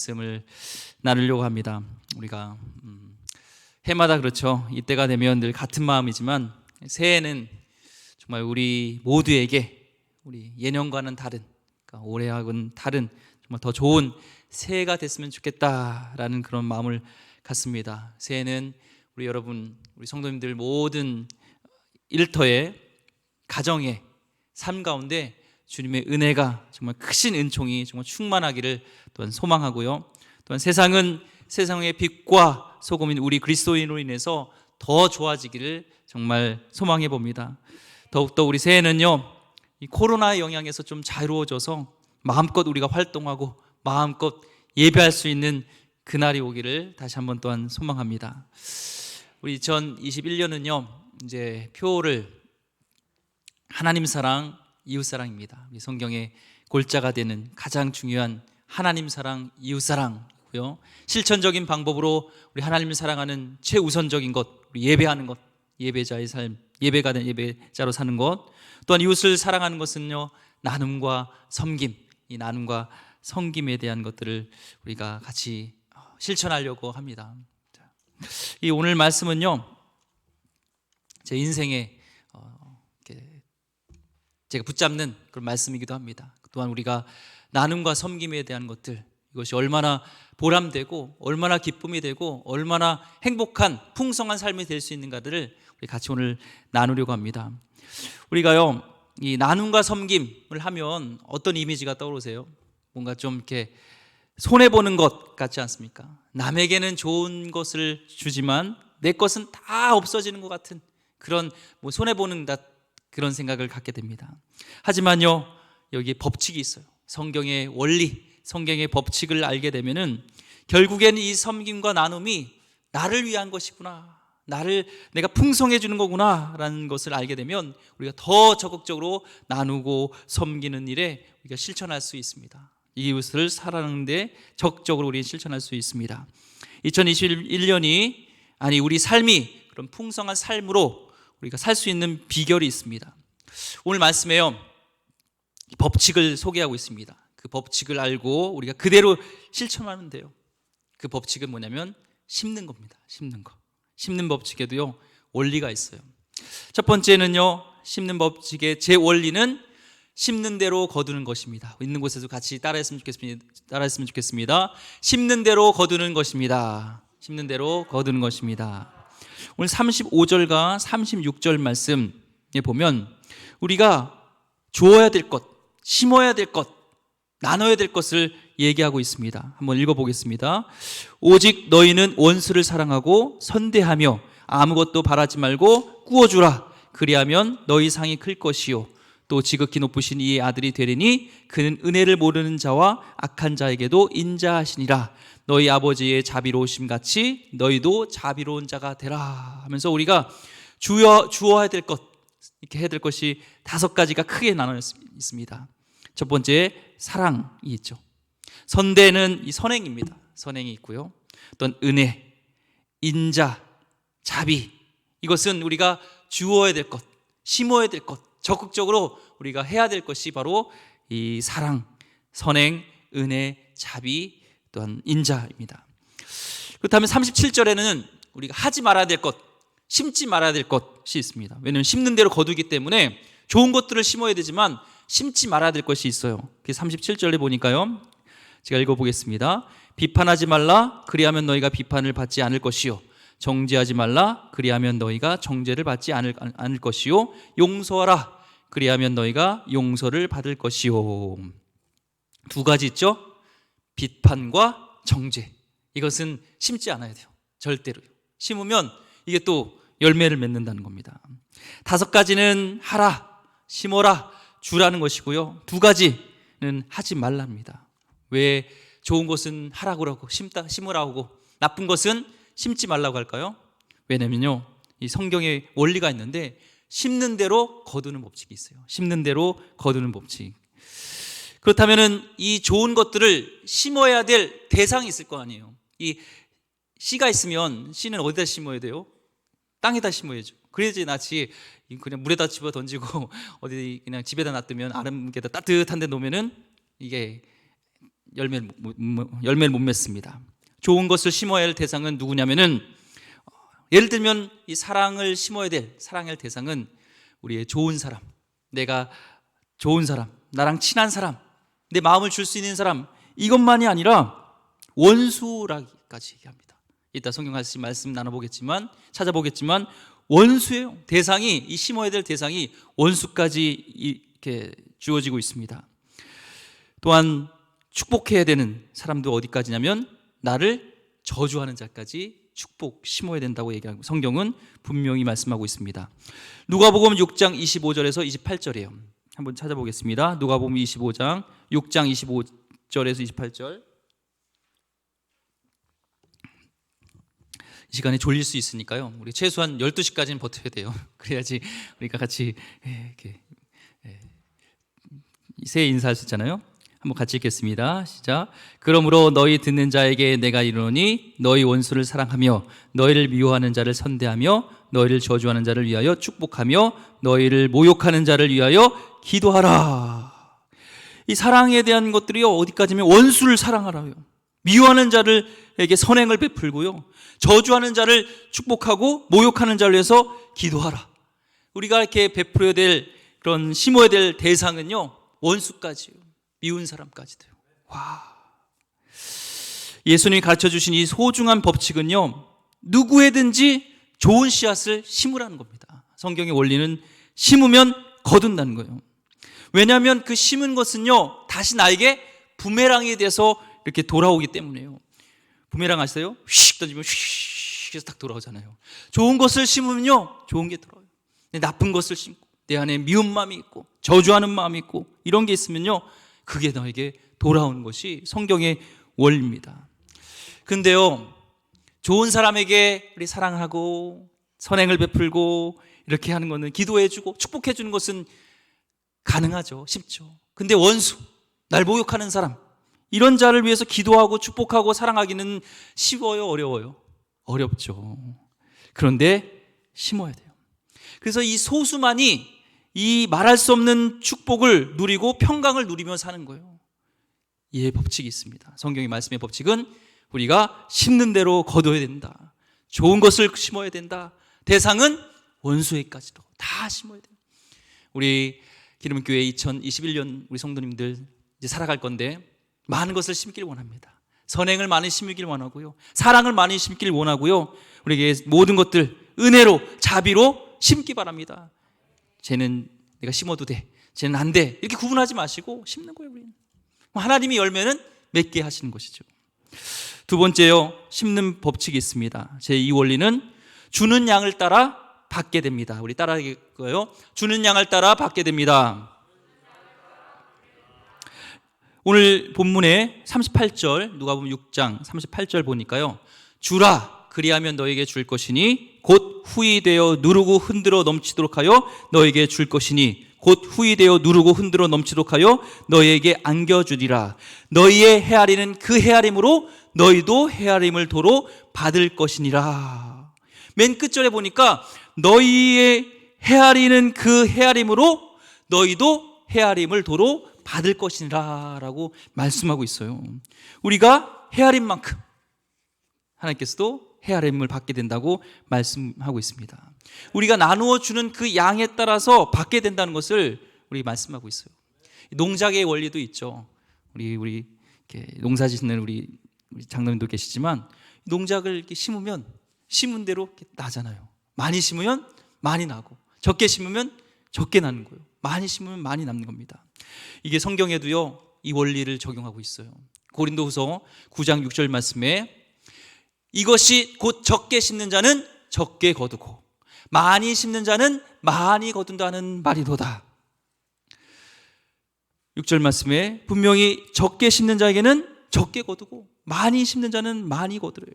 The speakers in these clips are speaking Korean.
말씀을 나누려고 합니다. 우리가 해마다 그렇죠. 이때가 되면 늘 같은 마음이지만 새해는 정말 우리 모두에게 우리 예년과는 다른, 그러니까 올해하고는 다른 정말 더 좋은 새해가 됐으면 좋겠다라는 그런 마음을 갖습니다. 새해는 우리 여러분, 우리 성도님들 모든 일터에, 가정에, 삶 가운데 주님의 은혜가 정말 크신 은총이 정말 충만하기를 또한 소망하고요. 또한 세상의 빛과 소금인 우리 그리스도인으로 인해서 더 좋아지기를 정말 소망해 봅니다. 더욱더 우리 새해는요, 이 코로나 영향에서 좀 자유로워져서 마음껏 우리가 활동하고 마음껏 예배할 수 있는 그날이 오기를 다시 한번 또한 소망합니다. 우리 2021년은요, 이제 표를 하나님 사랑, 이웃 사랑입니다. 우리 성경의 골자가 되는 가장 중요한 하나님 사랑, 이웃 사랑이고요. 실천적인 방법으로 우리 하나님을 사랑하는 최우선적인 것, 우리 예배하는 것, 예배자의 삶, 예배가 된 예배자로 사는 것, 또한 이웃을 사랑하는 것은요, 나눔과 섬김, 이 나눔과 섬김에 대한 것들을 우리가 같이 실천하려고 합니다. 이 오늘 말씀은요, 제 인생에 제가 붙잡는 그런 말씀이기도 합니다. 또한 우리가 나눔과 섬김에 대한 것들, 이것이 얼마나 보람되고 얼마나 기쁨이 되고 얼마나 행복한 풍성한 삶이 될 수 있는가들을 우리 같이 오늘 나누려고 합니다. 우리가요, 이 나눔과 섬김을 하면 어떤 이미지가 떠오르세요? 뭔가 좀 이렇게 손해보는 것 같지 않습니까? 남에게는 좋은 것을 주지만 내 것은 다 없어지는 것 같은 그런 손해보는 그런 생각을 갖게 됩니다. 하지만요, 여기 법칙이 있어요. 성경의 원리, 성경의 법칙을 알게 되면은 결국에는 이 섬김과 나눔이 나를 위한 것이구나, 내가 풍성해 주는 거구나 라는 것을 알게 되면 우리가 더 적극적으로 나누고 섬기는 일에 우리가 실천할 수 있습니다. 이웃을 사랑하는 데 적극적으로 우리는 실천할 수 있습니다. 2021년이 우리 삶이 그런 풍성한 삶으로 우리가 살 수 있는 비결이 있습니다. 오늘 말씀에요, 법칙을 소개하고 있습니다. 그 법칙을 알고 우리가 그대로 실천하면 돼요. 그 법칙은 뭐냐면 심는 겁니다. 심는 거. 심는 법칙에도요, 원리가 있어요. 첫 번째는요, 심는 법칙의 제 원리는 심는 대로 거두는 것입니다. 있는 곳에서 같이 따라했으면 좋겠습니다. 심는 대로 거두는 것입니다. 심는 대로 거두는 것입니다. 오늘 35절과 36절 말씀에 보면 우리가 주어야 될 것, 심어야 될 것, 나눠야 될 것을 얘기하고 있습니다. 한번 읽어보겠습니다. 오직 너희는 원수를 사랑하고 선대하며 아무것도 바라지 말고 꾸어주라. 그리하면 너희 상이 클 것이요 또 지극히 높으신 이의 아들이 되리니 그는 은혜를 모르는 자와 악한 자에게도 인자하시니라. 너희 아버지의 자비로우심 같이 너희도 자비로운 자가 되라 하면서 우리가 주어야 될 것, 이렇게 해야 될 것이 5가지가 크게 나눠 있습니다. 첫 번째, 사랑이 있죠. 선대는 이 선행입니다. 선행이 있고요. 또한 은혜, 인자, 자비, 이것은 우리가 주어야 될 것, 심어야 될 것, 적극적으로 우리가 해야 될 것이 바로 이 사랑, 선행, 은혜, 자비, 또한 인자입니다. 그렇다면 37절에는 우리가 하지 말아야 될 것, 심지 말아야 될 것이 있습니다. 왜냐하면 심는 대로 거두기 때문에 좋은 것들을 심어야 되지만 심지 말아야 될 것이 있어요. 37절에 보니까요, 제가 읽어보겠습니다. 비판하지 말라. 그리하면 너희가 비판을 받지 않을 것이요 정죄하지 말라. 그리하면 너희가 정죄를 받지 않을 것이요 용서하라. 그리하면 너희가 용서를 받을 것이요. 2가지 있죠. 비판과 정죄. 이것은 심지 않아야 돼요. 절대로요. 심으면 이게 또 열매를 맺는다는 겁니다. 5가지는 하라, 심어라, 주라는 것이고요. 2가지는 하지 말랍니다. 왜 좋은 것은 하라고 하고 심으라고 하고 나쁜 것은 심지 말라고 할까요? 왜냐면요, 이 성경에 원리가 있는데 심는 대로 거두는 법칙이 있어요. 심는 대로 거두는 법칙. 그렇다면은 이 좋은 것들을 심어야 될 대상이 있을 거 아니에요. 이 씨가 있으면 씨는 어디다 심어야 돼요? 땅에다 심어야죠. 그래야지 낫지 그냥 물에다 집어 던지고 어디 그냥 집에다 놔두면 아름게다 따뜻한 데 놓으면은 이게 열매를 못 맺습니다. 좋은 것을 심어야 할 대상은 누구냐면은, 예를 들면 이 사랑을 심어야 될 사랑할 대상은 우리의 좋은 사람, 내가 좋은 사람, 나랑 친한 사람, 내 마음을 줄 수 있는 사람, 이것만이 아니라 원수라기까지 얘기합니다. 이따 성경 말씀 나눠보겠지만, 찾아보겠지만 원수예요. 대상이, 이 심어야 될 대상이 원수까지 이렇게 주어지고 있습니다. 또한 축복해야 되는 사람도 어디까지냐면 나를 저주하는 자까지 축복 심어야 된다고 얘기하고 성경은 분명히 말씀하고 있습니다. 누가복음 6장 25절에서 28절이에요. 한번 찾아보겠습니다. 누가복음 25장 6장 25절에서 28절. 이 시간에 졸릴 수 있으니까요, 우리 최소한 12시까지는 버텨야 돼요. 그래야지 우리가 같이 이렇게 새해 인사할 수 있잖아요. 한번 같이 읽겠습니다. 시작. 그러므로 너희 듣는 자에게 내가 이르노니 너희 원수를 사랑하며 너희를 미워하는 자를 선대하며 너희를 저주하는 자를 위하여 축복하며 너희를 모욕하는 자를 위하여 기도하라. 이 사랑에 대한 것들이요, 어디까지면 원수를 사랑하라요, 미워하는 자들에게 선행을 베풀고요, 저주하는 자를 축복하고 모욕하는 자를 위해서 기도하라. 우리가 이렇게 베풀어야 될, 그런 심어야 될 대상은요, 원수까지요, 미운 사람까지도요. 와. 예수님이 가르쳐 주신 이 소중한 법칙은요, 누구에든지 좋은 씨앗을 심으라는 겁니다. 성경의 원리는 심으면 거둔다는 거예요. 왜냐하면 그 심은 것은요, 다시 나에게 부메랑이 돼서 이렇게 돌아오기 때문에요. 부메랑 아세요? 휙 던지면 휙 해서 딱 돌아오잖아요. 좋은 것을 심으면요, 좋은 게 돌아와요. 나쁜 것을 심고 내 안에 미운 마음이 있고 저주하는 마음이 있고 이런 게 있으면요, 그게 너에게 돌아오는 것이 성경의 원리입니다. 근데요, 좋은 사람에게 우리 사랑하고 선행을 베풀고 이렇게 하는 것은, 기도해주고 축복해주는 것은 가능하죠. 쉽죠. 근데 원수, 날 모욕하는 사람, 이런 자를 위해서 기도하고 축복하고 사랑하기는 쉬워요, 어려워요? 어렵죠. 그런데 심어야 돼요. 그래서 이 소수만이 이 말할 수 없는 축복을 누리고 평강을 누리며 사는 거예요. 이의 법칙이 있습니다. 성경의 말씀의 법칙은 우리가 심는 대로 거둬야 된다. 좋은 것을 심어야 된다. 대상은 원수에까지도 다 심어야 돼요. 우리 기름교회 2021년 우리 성도님들 이제 살아갈 건데 많은 것을 심기를 원합니다. 선행을 많이 심기를 원하고요, 사랑을 많이 심기를 원하고요, 우리에게 모든 것들 은혜로 자비로 심기 바랍니다. 쟤는 내가 심어도 돼, 쟤는 안 돼, 이렇게 구분하지 마시고 심는 거예요. 우리는 하나님이 열매는 맺게 하시는 것이죠. 두 번째요, 심는 법칙이 있습니다. 제2 원리는 주는 양을 따라 받게 됩니다. 우리 따라하고요. 주는 양을 따라 받게 됩니다. 오늘 본문의 38절, 누가복음 6장 38절 보니까요, 주라 그리하면 너에게 줄 것이니 곧 후히 되어 누르고 흔들어 넘치도록 하여 너에게 줄 것이니 곧 후히 되어 누르고 흔들어 넘치도록 하여 너희에게 안겨주리라. 너희의 헤아리는 그 헤아림으로 너희도 헤아림을 도로 받을 것이니라. 맨 끝절에 보니까 너희의 헤아리는 그 헤아림으로 너희도 헤아림을 도로 받을 것이니라 라고 말씀하고 있어요. 우리가 헤아린 만큼 하나님께서도 헤아림을 받게 된다고 말씀하고 있습니다. 우리가 나누어 주는 그 양에 따라서 받게 된다는 것을 우리 말씀하고 있어요. 농작의 원리도 있죠. 우리 이렇게 농사 짓는 우리 장로님도 계시지만, 농작을 이렇게 심으면 심은 대로 이렇게 나잖아요. 많이 심으면 많이 나고 적게 심으면 적게 나는 거예요. 많이 심으면 많이 남는 겁니다. 이게 성경에도요, 이 원리를 적용하고 있어요. 고린도후서 9장 6절 말씀에 이것이 곧 적게 심는 자는 적게 거두고 많이 심는 자는 많이 거둔다는 말이로다. 6절 말씀에 분명히 적게 심는 자에게는 적게 거두고 많이 심는 자는 많이 거두래요.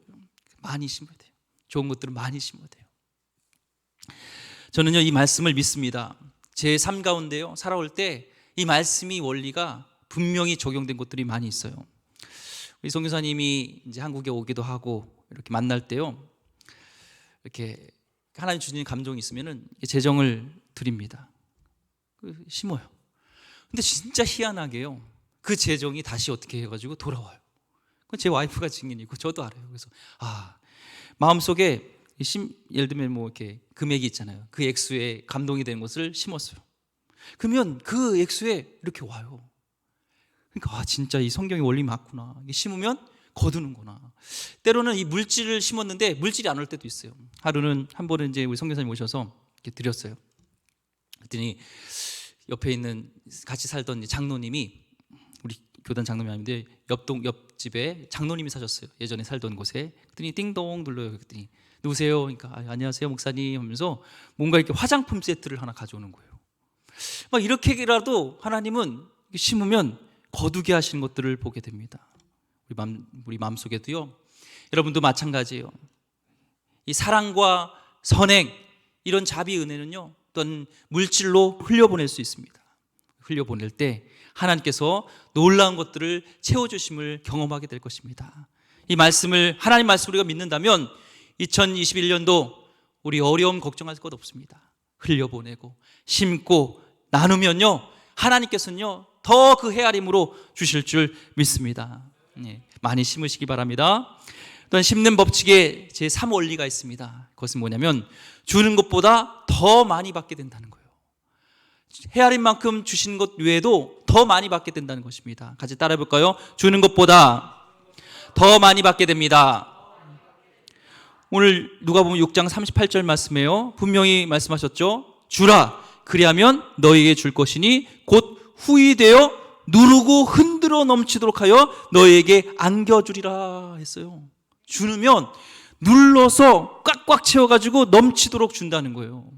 많이 심어야 돼요. 좋은 것들은 많이 심어야 돼요. 저는요, 이 말씀을 믿습니다. 제 삶 가운데요, 살아올 때 이 말씀이 원리가 분명히 적용된 것들이 많이 있어요. 우리 선교사님이 이제 한국에 오기도 하고 이렇게 만날 때요, 이렇게 하나님 주시는 감동이 있으면은 재정을 드립니다. 심어요. 근데 진짜 희한하게요, 그 재정이 다시 어떻게 해가지고 돌아와요. 그건 제 와이프가 증인이고 저도 알아요. 그래서 마음속에 예를 들면 뭐 이렇게 금액이 있잖아요. 그 액수에 감동이 되는 것을 심었어요. 그러면 그 액수에 이렇게 와요. 그러니까 진짜 이 성경의 원리 맞구나. 이게 심으면 거두는구나. 때로는 이 물질을 심었는데 물질이 안 올 때도 있어요. 하루는 한 번은 이제 우리 선교사님 오셔서 이렇게 드렸어요. 그랬더니 옆에 있는 같이 살던 장로님이, 우리 교단 장로님이 아닌데 옆집에 장로님이 사셨어요. 예전에 살던 곳에. 그랬더니 띵동 눌러요. 그랬더니 누구세요? 그러니까 안녕하세요 목사님 하면서 뭔가 이렇게 화장품 세트를 하나 가져오는 거예요. 막 이렇게라도 하나님은 심으면 거두게 하시는 것들을 보게 됩니다. 우리 마음속에도요, 여러분도 마찬가지예요. 이 사랑과 선행, 이런 자비 은혜는요, 어떤 물질로 흘려보낼 수 있습니다. 흘려보낼 때 하나님께서 놀라운 것들을 채워주심을 경험하게 될 것입니다. 이 말씀을, 하나님 말씀을 우리가 믿는다면 2021년도 우리 어려움 걱정할 것 없습니다. 흘려보내고 심고 나누면요, 하나님께서는요 더 그 헤아림으로 주실 줄 믿습니다. 많이 심으시기 바랍니다. 또한 심는 법칙에 제3원리가 있습니다. 그것은 뭐냐면 주는 것보다 더 많이 받게 된다는 거예요. 헤아림만큼 주시는 것 외에도 더 많이 받게 된다는 것입니다. 같이 따라해 볼까요? 주는 것보다 더 많이 받게 됩니다. 오늘 누가복음 6장 38절 말씀에요, 분명히 말씀하셨죠. 주라, 그리하면 너희에게 줄 것이니 곧 후히 되어 누르고 흔들어 넘치도록 하여 너희에게 안겨주리라 했어요. 주면 눌러서 꽉꽉 채워가지고 넘치도록 준다는 거예요.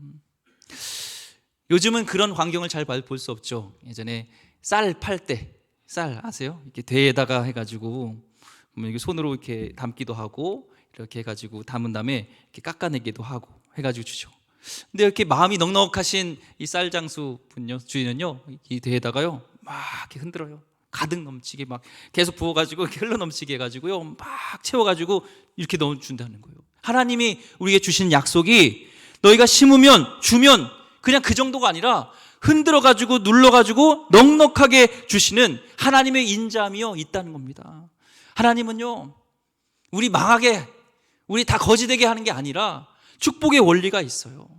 요즘은 그런 광경을 잘 볼 수 없죠. 예전에 쌀 팔 때, 쌀 아세요? 이렇게 대에다가 해가지고 이렇게 손으로 이렇게 담기도 하고 이렇게 해가지고 담은 다음에 이렇게 깎아내기도 하고 해가지고 주죠. 근데 이렇게 마음이 넉넉하신 이 쌀 장수 분요, 주인은요, 이 대에다가요 막 이렇게 흔들어요. 가득 넘치게 막 계속 부어가지고 이렇게 흘러 넘치게 해가지고요 막 채워가지고 이렇게 넣어준다는 거예요. 하나님이 우리에게 주신 약속이 너희가 심으면 주면 그냥 그 정도가 아니라 흔들어가지고 눌러가지고 넉넉하게 주시는 하나님의 인자함이요 있다는 겁니다. 하나님은요 우리 망하게, 우리 다 거지되게 하는 게 아니라 축복의 원리가 있어요.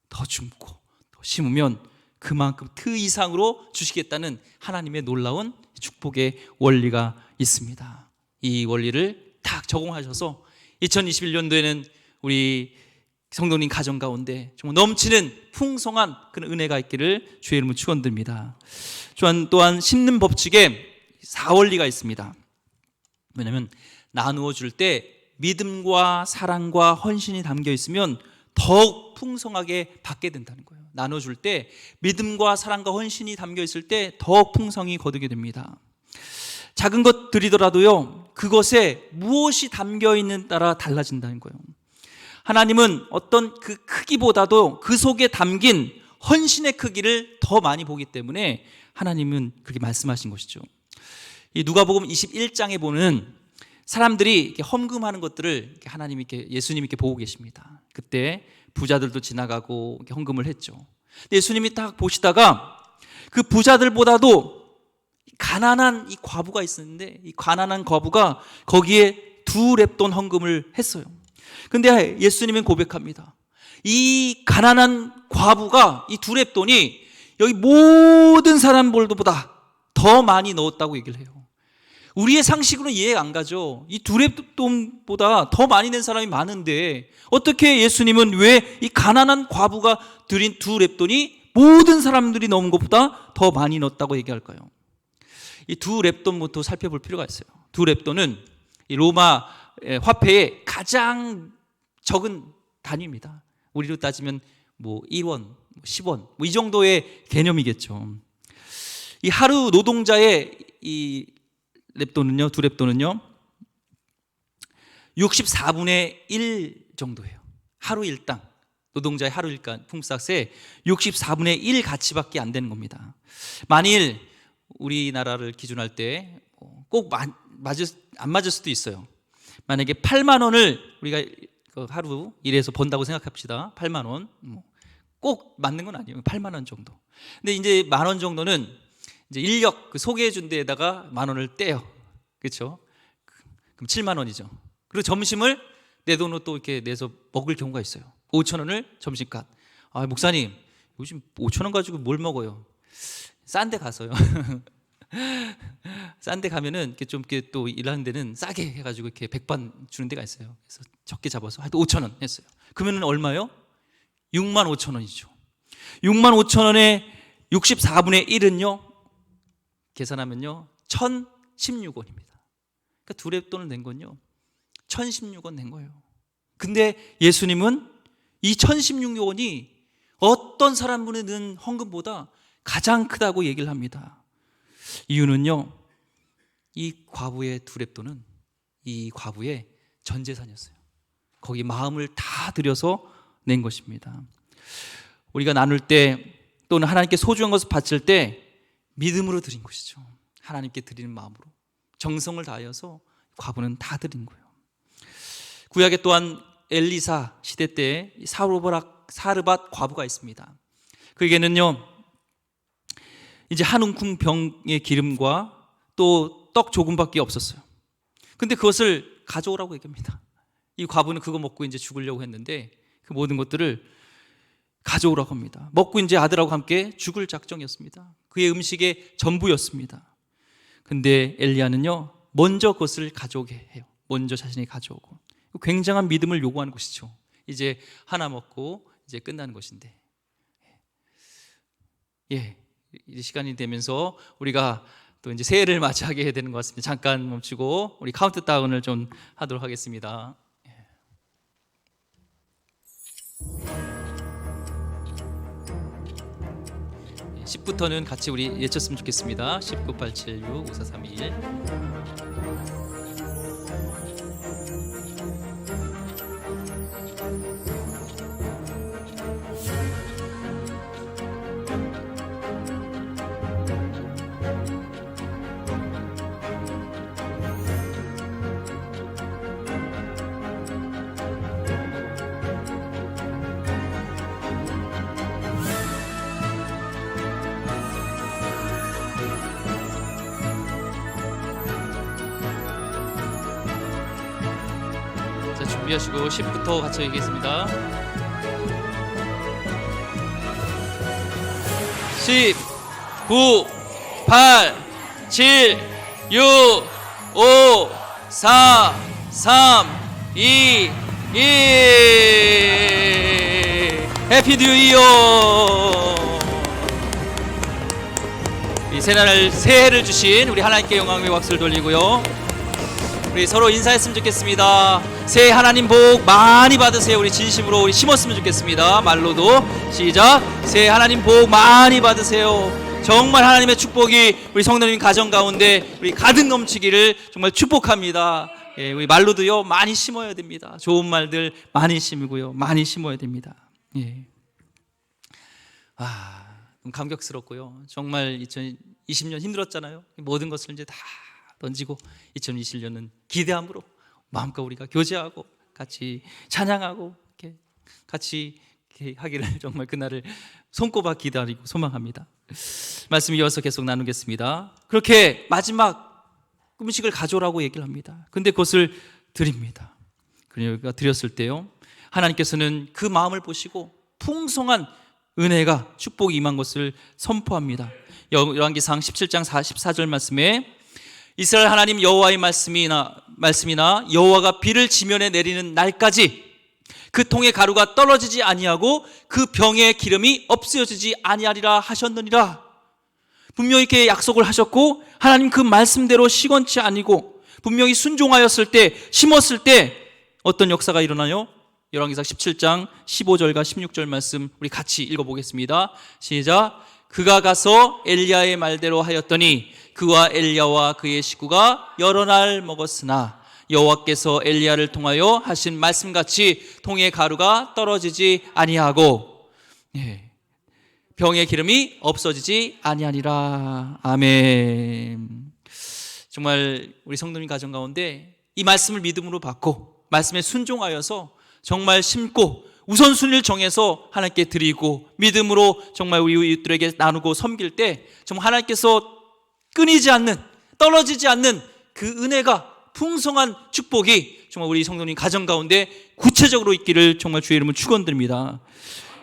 더 줍고 더 심으면 그만큼 그 이상으로 주시겠다는 하나님의 놀라운 축복의 원리가 있습니다. 이 원리를 딱 적용하셔서 2021년도에는 우리 성도님 가정 가운데 정말 넘치는 풍성한 그런 은혜가 있기를 주의 이름으로 축원드립니다. 또한 심는 법칙에 4원리가 있습니다. 왜냐하면 나누어 줄 때 믿음과 사랑과 헌신이 담겨 있으면 더욱 풍성하게 받게 된다는 거예요. 나눠줄 때 믿음과 사랑과 헌신이 담겨 있을 때 더욱 풍성히 거두게 됩니다. 작은 것들이더라도요 그것에 무엇이 담겨 있는 따라 달라진다는 거예요. 하나님은 어떤 그 크기보다도 그 속에 담긴 헌신의 크기를 더 많이 보기 때문에 하나님은 그렇게 말씀하신 것이죠. 이 누가복음 21장에 보는 사람들이 이렇게 헌금하는 것들을 이렇게 하나님이 이렇게 예수님이 이렇게 보고 계십니다. 그때 부자들도 지나가고 이렇게 헌금을 했죠. 근데 예수님이 딱 보시다가 그 부자들보다도 가난한 이 과부가 있었는데 이 가난한 과부가 거기에 2렙돈 헌금을 했어요. 근데 예수님은 고백합니다. 이 가난한 과부가 이 2렙돈이 여기 모든 사람들보다 더 많이 넣었다고 얘기를 해요. 우리의 상식으로는 이해가 안 가죠. 이 2렙돈보다 더 많이 낸 사람이 많은데 어떻게 예수님은 왜 이 가난한 과부가 드린 2렙돈이 모든 사람들이 넣은 것보다 더 많이 넣었다고 얘기할까요? 이 2렙돈부터 살펴볼 필요가 있어요. 2렙돈은 이 로마 화폐의 가장 적은 단위입니다. 우리로 따지면 뭐 1원, 10원 뭐 이 정도의 개념이겠죠. 이 하루 노동자의 이 렙돈은요, 2렙돈은요 64분의 1 정도예요. 하루 일당, 노동자의 하루 일당 품삯의 64분의 1 가치밖에 안 되는 겁니다. 만일 우리나라를 기준할 때 꼭 안 맞을 수도 있어요. 만약에 8만 원을 우리가 하루 일해서 번다고 생각합시다. 8만 원, 꼭 맞는 건 아니에요. 8만 원 정도. 근데 이제 1만 원 정도는 이제 인력 그 소개해 준 데에다가 10,000원을 떼요. 그렇죠? 그럼 70,000원이죠. 그리고 점심을 내 돈으로 또 이렇게 내서 먹을 경우가 있어요. 5,000원을 점심값. 아, 목사님, 요즘 5,000원 가지고 뭘 먹어요? 싼 데 가서요. 싼 데 가면은 이렇게 좀 이렇게 또 일하는 데는 싸게 해가지고 이렇게 백반 주는 데가 있어요. 그래서 적게 잡아서 하여튼 5,000원 했어요. 그러면은 얼마요? 65,000원이죠. 65,000원에 64분의 1은요, 계산하면요, 1,016원입니다. 그러니까 두 랩돈을 낸 건요, 1,016원 낸 거예요. 근데 예수님은 이 1,016원이 어떤 사람분이 낸 헌금보다 가장 크다고 얘기를 합니다. 이유는요, 이 과부의 두 랩돈은 이 과부의 전 재산이었어요. 거기 마음을 다 들여서 낸 것입니다. 우리가 나눌 때 또는 하나님께 소중한 것을 바칠 때 믿음으로 드린 것이죠. 하나님께 드리는 마음으로 정성을 다하여서 과부는 다 드린 거예요. 구약에 또한 엘리사 시대 때 사르밧 과부가 있습니다. 그에게는요, 이제 한 움큼 병의 기름과 또 떡 조금밖에 없었어요. 근데 그것을 가져오라고 얘기합니다. 이 과부는 그거 먹고 이제 죽으려고 했는데 그 모든 것들을 가져오라고 합니다. 먹고 이제 아들하고 함께 죽을 작정이었습니다. 그의 음식의 전부였습니다. 근데 엘리야는요, 먼저 그것을 가져오게 해요. 먼저 자신이 가져오고. 굉장한 믿음을 요구하는 것이죠. 이제 하나 먹고 이제 끝나는 것인데, 이제 시간이 되면서 우리가 또 이제 새해를 맞이하게 되는 것 같습니다. 잠깐 멈추고 우리 카운트다운을 좀 하도록 하겠습니다. 10부터는 같이 우리 외쳤으면 좋겠습니다. 10, 9, 8, 7, 6, 5, 4, 3, 2, 1. 준비하시고 10부터 같이 얘기했습니다. 10, 9, 8, 7, 6, 5, 4, 3, 2, 1. 해피 뉴 이어. 이 새날 새해를 주신 우리 하나님께 영광의 박수를 돌리고요. 우리 서로 인사했으면 좋겠습니다. 새해 하나님 복 많이 받으세요. 우리 진심으로 우리 심었으면 좋겠습니다. 말로도 시작. 새해 하나님 복 많이 받으세요. 정말 하나님의 축복이 우리 성도님 가정 가운데 우리 가득 넘치기를 정말 축복합니다. 우리 말로도요, 많이 심어야 됩니다. 좋은 말들 많이 심고요, 많이 심어야 됩니다. 좀 감격스럽고요. 정말 2020년 힘들었잖아요. 모든 것을 이제 다 던지고 2021년은 기대함으로 마음껏 우리가 교제하고 같이 찬양하고 이렇게 같이 이렇게 하기를 정말 그날을 손꼽아 기다리고 소망합니다. 말씀 이어서 계속 나누겠습니다. 그렇게 마지막 음식을 가져오라고 얘기를 합니다. 근데 그것을 드립니다. 그러니까 드렸을 때요, 하나님께서는 그 마음을 보시고 풍성한 은혜가 축복이 임한 것을 선포합니다. 열왕기상 17장 44절 말씀에 이스라엘 하나님 여호와의 말씀이나 여호와가 비를 지면에 내리는 날까지 그 통의 가루가 떨어지지 아니하고 그 병의 기름이 없어지지 아니하리라 하셨느니라. 분명히 이렇게 약속을 하셨고 하나님 그 말씀대로 시건치 아니고 분명히 순종하였을 때, 심었을 때 어떤 역사가 일어나요? 열왕기상 17장 15절과 16절 말씀 우리 같이 읽어보겠습니다. 시작. 그가 가서 엘리야의 말대로 하였더니 그와 엘리야와 그의 식구가 여러 날 먹었으나 여호와께서 엘리야를 통하여 하신 말씀같이 통의 가루가 떨어지지 아니하고 병의 기름이 없어지지 아니하니라. 아멘. 정말 우리 성도님 가정 가운데 이 말씀을 믿음으로 받고 말씀에 순종하여서 정말 심고 우선순위를 정해서 하나님께 드리고 믿음으로 정말 우리 이웃들에게 나누고 섬길 때 정말 하나님께서 끊이지 않는, 떨어지지 않는 그 은혜가, 풍성한 축복이 정말 우리 성도님 가정 가운데 구체적으로 있기를 정말 주의 이름으로 축원드립니다.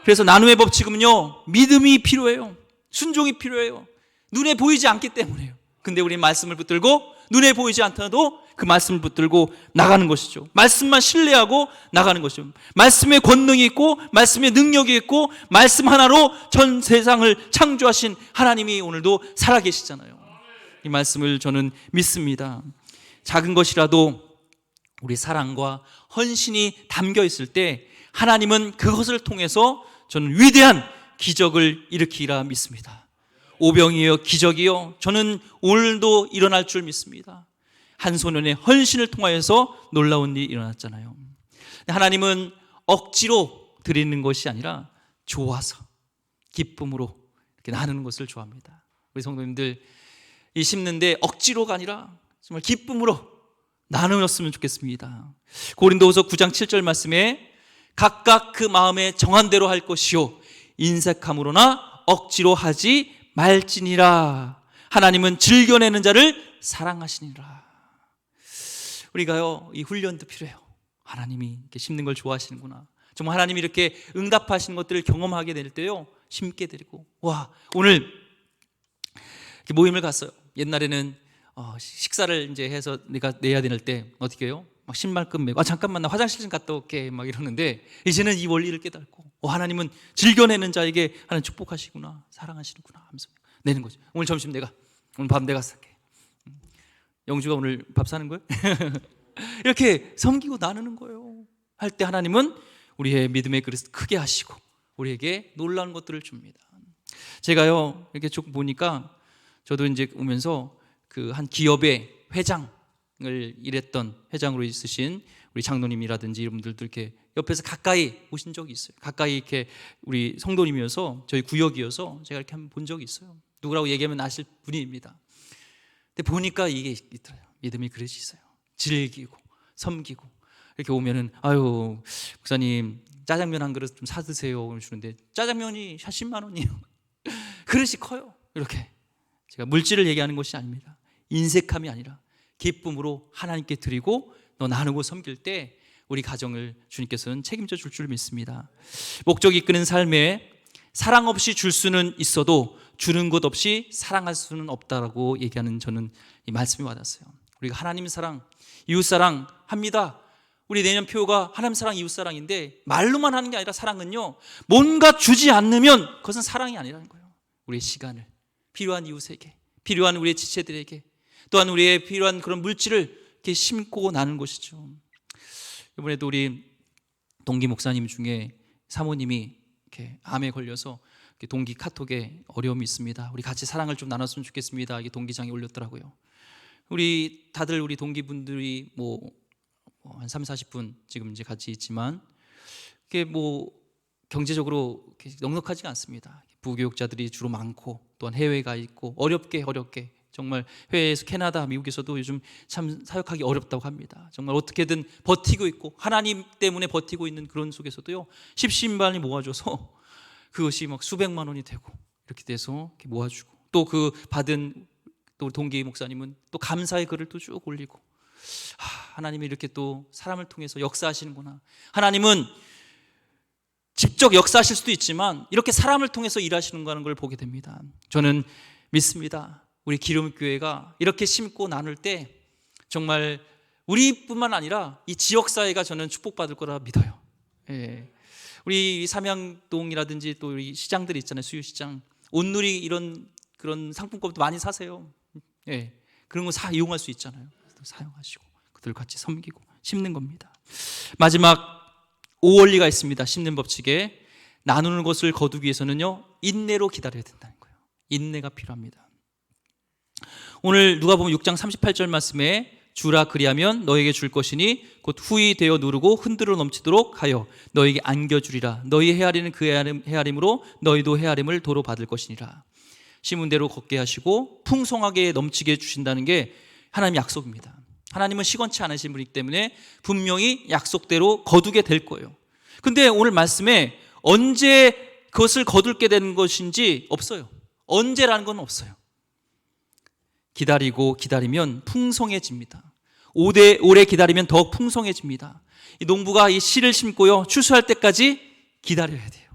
그래서 나눔의 법칙은요, 믿음이 필요해요. 순종이 필요해요. 눈에 보이지 않기 때문에요. 근데 우리 말씀을 붙들고, 눈에 보이지 않더라도 그 말씀을 붙들고 나가는 것이죠. 말씀만 신뢰하고 나가는 것이죠. 말씀의 권능이 있고, 말씀의 능력이 있고, 말씀 하나로 전 세상을 창조하신 하나님이 오늘도 살아계시잖아요. 이 말씀을 저는 믿습니다. 작은 것이라도 우리 사랑과 헌신이 담겨 있을 때 하나님은 그것을 통해서 저는 위대한 기적을 일으키리라 믿습니다. 오병이여 기적이요, 저는 오늘도 일어날 줄 믿습니다. 한 소년의 헌신을 통하여서 놀라운 일이 일어났잖아요. 하나님은 억지로 드리는 것이 아니라 좋아서, 기쁨으로 이렇게 나누는 것을 좋아합니다. 우리 성도님들, 이 심는데 억지로가 아니라 정말 기쁨으로 나누었으면 좋겠습니다. 고린도후서 9장 7절 말씀에 각각 그 마음에 정한 대로 할 것이요 인색함으로나 억지로 하지 말지니라. 하나님은 즐겨내는 자를 사랑하시니라. 우리가요, 이 훈련도 필요해요. 하나님이 이렇게 심는 걸 좋아하시는구나. 정말 하나님이 이렇게 응답하시는 것들을 경험하게 될 때요, 심게 되고, 와, 오늘 이렇게 모임을 갔어요. 옛날에는 식사를 이제 해서 내가 내야 될 때 어떻게 해요? 막 신발끈 매고, 잠깐만 나 화장실 좀 갔다 올게 막 이러는데, 이제는 이 원리를 깨닫고, 하나님은 즐겨내는 자에게 하나님 축복하시구나, 사랑하시는구나 하면서 내는 거죠. 오늘 점심 내가, 오늘 밥 내가 살게. 영주가 오늘 밥 사는 거예요? 이렇게 섬기고 나누는 거예요. 할 때 하나님은 우리의 믿음의 그릇을 크게 하시고 우리에게 놀라운 것들을 줍니다. 제가요, 이렇게 쭉 보니까 저도 이제 오면서 그 한 기업의 회장을 일했던, 회장으로 있으신 우리 장로님이라든지 이런 분들도 이렇게 옆에서 가까이 오신 적이 있어요. 가까이 이렇게 우리 성도님이어서, 저희 구역이어서 제가 이렇게 한번 본 적이 있어요. 누구라고 얘기하면 아실 분입니다. 근데 보니까 이게 있더라고요. 믿음의 그릇이 있어요. 즐기고 섬기고 이렇게 오면은, 아유 목사님 짜장면 한 그릇 좀 사드세요 주는데, 짜장면이 10만 원이에요. 그릇이 커요. 이렇게 제가 물질을 얘기하는 것이 아닙니다. 인색함이 아니라 기쁨으로 하나님께 드리고 너 나누고 섬길 때 우리 가정을 주님께서는 책임져 줄 줄 믿습니다. 목적이 이끄는 삶에 사랑 없이 줄 수는 있어도 주는 것 없이 사랑할 수는 없다라고 얘기하는, 저는 이 말씀이 와닿았어요. 우리가 하나님 사랑, 이웃 사랑 합니다. 우리 내년 표가 하나님 사랑, 이웃 사랑인데, 말로만 하는 게 아니라 사랑은요, 뭔가 주지 않으면 그것은 사랑이 아니라는 거예요. 우리의 시간을 필요한 이웃에게, 필요한 우리의 지체들에게, 또한 우리의 필요한 그런 물질을 이렇게 심고 나누는 것이죠. 이번에도 우리 동기 목사님 중에 사모님이 이렇게 암에 걸려서 동기 카톡에 어려움이 있습니다. 우리 같이 사랑을 좀 나눴으면 좋겠습니다. 이게 동기장에 올렸더라고요. 우리 다들 우리 동기분들이 한 3, 40분 지금 이제 같이 있지만, 이게 경제적으로 넉넉하지가 않습니다. 부교육자들이 주로 많고, 또한 해외에 가 있고, 어렵게 정말 해외에서, 캐나다, 미국에서도 요즘 참 사역하기 어렵다고 합니다. 정말 어떻게든 버티고 있고, 하나님 때문에 버티고 있는 그런 속에서도요, 십시인반이 모아줘서 그것이 막 수백만 원이 되고, 이렇게 돼서 이렇게 모아주고, 또 그 받은 또 동기 목사님은 또 감사의 글을 또 쭉 올리고, 하나님이 이렇게 또 사람을 통해서 역사하시는구나. 하나님은 직접 역사하실 수도 있지만 이렇게 사람을 통해서 일하시는 걸 보게 됩니다. 저는 믿습니다. 우리 기름교회가 이렇게 심고 나눌 때 정말 우리뿐만 아니라 이 지역사회가 저는 축복받을 거라 믿어요. 예. 우리 삼양동이라든지 또 우리 시장들이 있잖아요. 수유시장, 온누리 이런 그런 상품권도 많이 사세요. 예. 그런 거 이용할 수 있잖아요. 사용하시고 그들 같이 섬기고 심는 겁니다. 마지막 5원리가 있습니다. 심는 법칙에 나누는 것을 거두기 위해서는요, 인내로 기다려야 된다는 거예요. 인내가 필요합니다. 오늘 누가복음 6장 38절 말씀에 주라 그리하면 너에게 줄 것이니 곧 후히 되어 누르고 흔들어 넘치도록 하여 너에게 안겨주리라. 너희 헤아리는 그 헤아림으로 너희도 헤아림을 도로 받을 것이니라. 심은 대로 걷게 하시고 풍성하게 넘치게 주신다는 게 하나님의 약속입니다. 하나님은 시건치 않으신 분이기 때문에 분명히 약속대로 거두게 될 거예요. 근데 오늘 말씀에 언제 그것을 거둘게 되는 것인지 없어요. 언제라는 건 없어요. 기다리고 기다리면 풍성해집니다. 오래 기다리면 더욱 풍성해집니다. 이 농부가 이 씨를 심고요, 추수할 때까지 기다려야 돼요.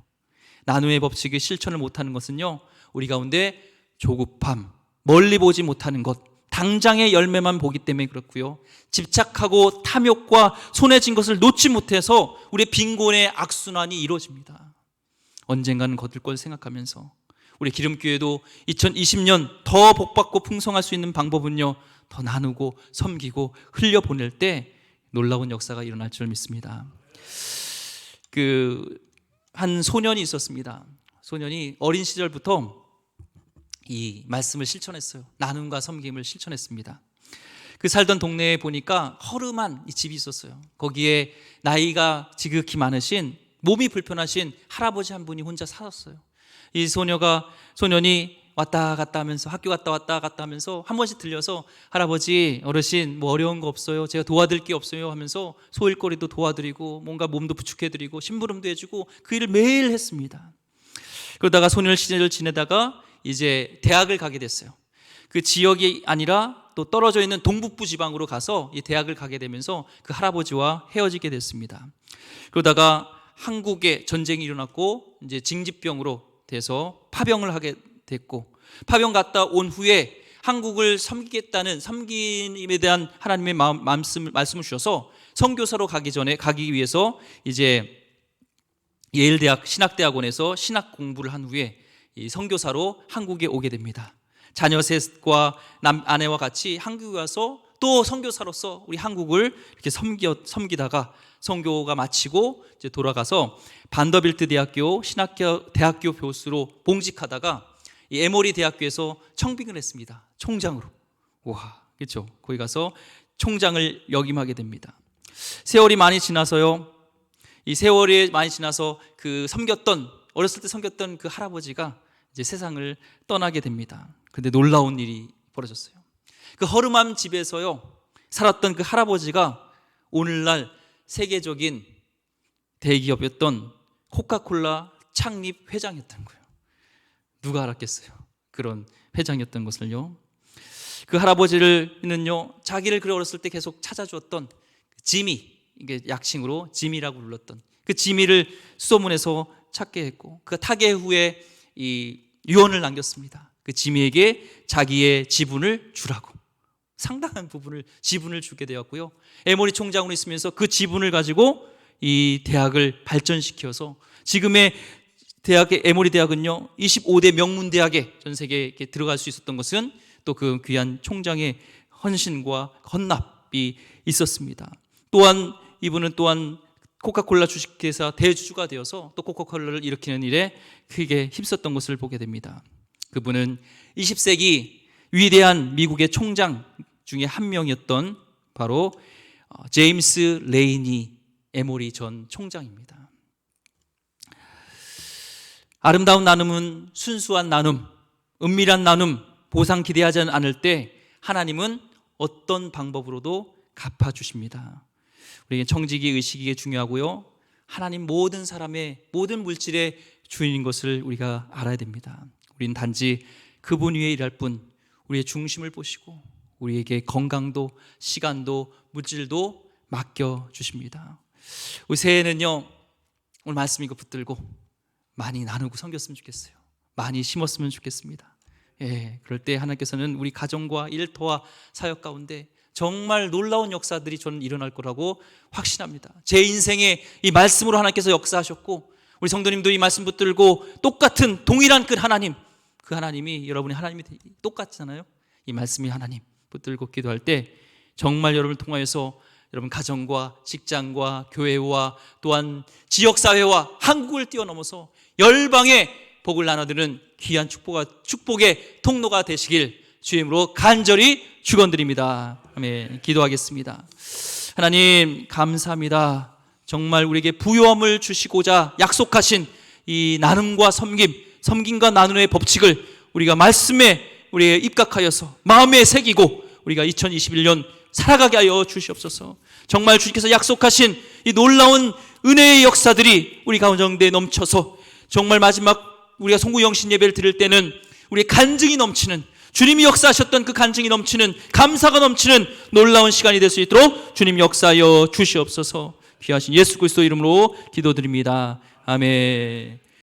나눔의 법칙의 실천을 못하는 것은요, 우리 가운데 조급함, 멀리 보지 못하는 것, 당장의 열매만 보기 때문에 그렇고요, 집착하고 탐욕과 손해진 것을 놓지 못해서 우리의 빈곤의 악순환이 이루어집니다. 언젠가는 거둘 걸 생각하면서 우리 기름교회도 2020년 더 복받고 풍성할 수 있는 방법은요, 더 나누고 섬기고 흘려보낼 때 놀라운 역사가 일어날 줄 믿습니다. 한 소년이 있었습니다. 소년이 어린 시절부터 이 말씀을 실천했어요. 나눔과 섬김을 실천했습니다. 그 살던 동네에 보니까 허름한 이 집이 있었어요. 거기에 나이가 지극히 많으신, 몸이 불편하신 할아버지 한 분이 혼자 살았어요. 이 소년이 왔다 갔다 하면서, 학교 갔다 왔다 갔다 하면서 한 번씩 들려서, 어르신 뭐 어려운 거 없어요? 제가 도와드릴 게 없어요? 하면서 소일거리도 도와드리고 뭔가 몸도 부축해드리고 심부름도 해주고 그 일을 매일 했습니다. 그러다가 소년 시절을 지내다가 이제 대학을 가게 됐어요. 그 지역이 아니라 또 떨어져 있는 동북부 지방으로 가서 이 대학을 가게 되면서 그 할아버지와 헤어지게 됐습니다. 그러다가 한국에 전쟁이 일어났고 이제 징집병으로 돼서 파병을 하게 됐고, 파병 갔다 온 후에 한국을 섬기겠다는 섬김에 대한 하나님의 말씀을 주셔서 선교사로 가기 위해서 이제 예일대학 신학대학원에서 신학 공부를 한 후에 이 선교사로 한국에 오게 됩니다. 자녀 셋과 아내와 같이 한국에 와서 또 선교사로서 우리 한국을 이렇게 섬기다가 선교가 마치고 이제 돌아가서 반더빌트 대학교 대학교 교수로 봉직하다가 이 에모리 대학교에서 청빙을 했습니다. 총장으로. 와, 그렇죠. 거기 가서 총장을 역임하게 됩니다. 세월이 많이 지나서요, 이 세월이 많이 지나서 어렸을 때 섬겼던 그 할아버지가 이제 세상을 떠나게 됩니다. 근데 놀라운 일이 벌어졌어요. 그 허름한 집에서요 살았던 그 할아버지가 오늘날 세계적인 대기업이었던 코카콜라 창립 회장이었던 거예요. 누가 알았겠어요? 그런 회장이었던 것을요. 그 할아버지는요, 자기를 어렸을 때 계속 찾아주었던 지미, 이게 약칭으로 지미라고 불렀던 그 지미를 수소문해서 찾게 했고, 그 타계 후에 이 유언을 남겼습니다. 그 지미에게 자기의 지분을 주라고. 상당한 부분을 지분을 주게 되었고요. 에모리 총장으로 있으면서 그 지분을 가지고 이 대학을 발전시켜서 지금의 대학의 에모리 대학은요 25대 명문대학에 전 세계에 들어갈 수 있었던 것은 또 그 귀한 총장의 헌신과 헌납이 있었습니다. 또한 이분은 코카콜라 주식회사 대주주가 되어서 또 코카콜라를 일으키는 일에 크게 힘썼던 것을 보게 됩니다. 그분은 20세기 위대한 미국의 총장 중에 한 명이었던 바로 제임스 레이니 에모리 전 총장입니다. 아름다운 나눔은 순수한 나눔, 은밀한 나눔, 보상 기대하지 않을 때 하나님은 어떤 방법으로도 갚아주십니다. 우리에게 청지기 의식이 중요하고요, 하나님 모든 사람의 모든 물질의 주인인 것을 우리가 알아야 됩니다. 우리는 단지 그분 위에 일할 뿐, 우리의 중심을 보시고 우리에게 건강도 시간도 물질도 맡겨주십니다. 우리 새해는요, 오늘 말씀 이거 붙들고 많이 나누고 섬겼으면 좋겠어요. 많이 심었으면 좋겠습니다. 그럴 때 하나님께서는 우리 가정과 일터와 사역 가운데 정말 놀라운 역사들이 저는 일어날 거라고 확신합니다. 제 인생에 이 말씀으로 하나님께서 역사하셨고, 우리 성도님도 이 말씀 붙들고 똑같은 동일한 그 하나님이 여러분의 하나님이 똑같잖아요. 이 말씀이 하나님 붙들고 기도할 때 정말 여러분을 통하여서 여러분 가정과 직장과 교회와 또한 지역사회와 한국을 뛰어넘어서 열방의 복을 나눠드리는 귀한 축복의 통로가 되시길 주임으로 간절히 축원드립니다. 아멘. 기도하겠습니다. 하나님 감사합니다. 정말 우리에게 부요함을 주시고자 약속하신 이 나눔과 섬김과 나눔의 법칙을 우리가 말씀에 우리에 입각하여서 마음에 새기고 우리가 2021년 살아가게 하여 주시옵소서. 정말 주님께서 약속하신 이 놀라운 은혜의 역사들이 우리 가운데 넘쳐서 정말 마지막 우리가 송구영신 예배를 드릴 때는 우리의 간증이 넘치는 주님이 역사하셨던 그 간증이 넘치는, 감사가 넘치는 놀라운 시간이 될 수 있도록 주님 역사하여 주시옵소서. 귀하신 예수 그리스도 이름으로 기도드립니다. 아멘.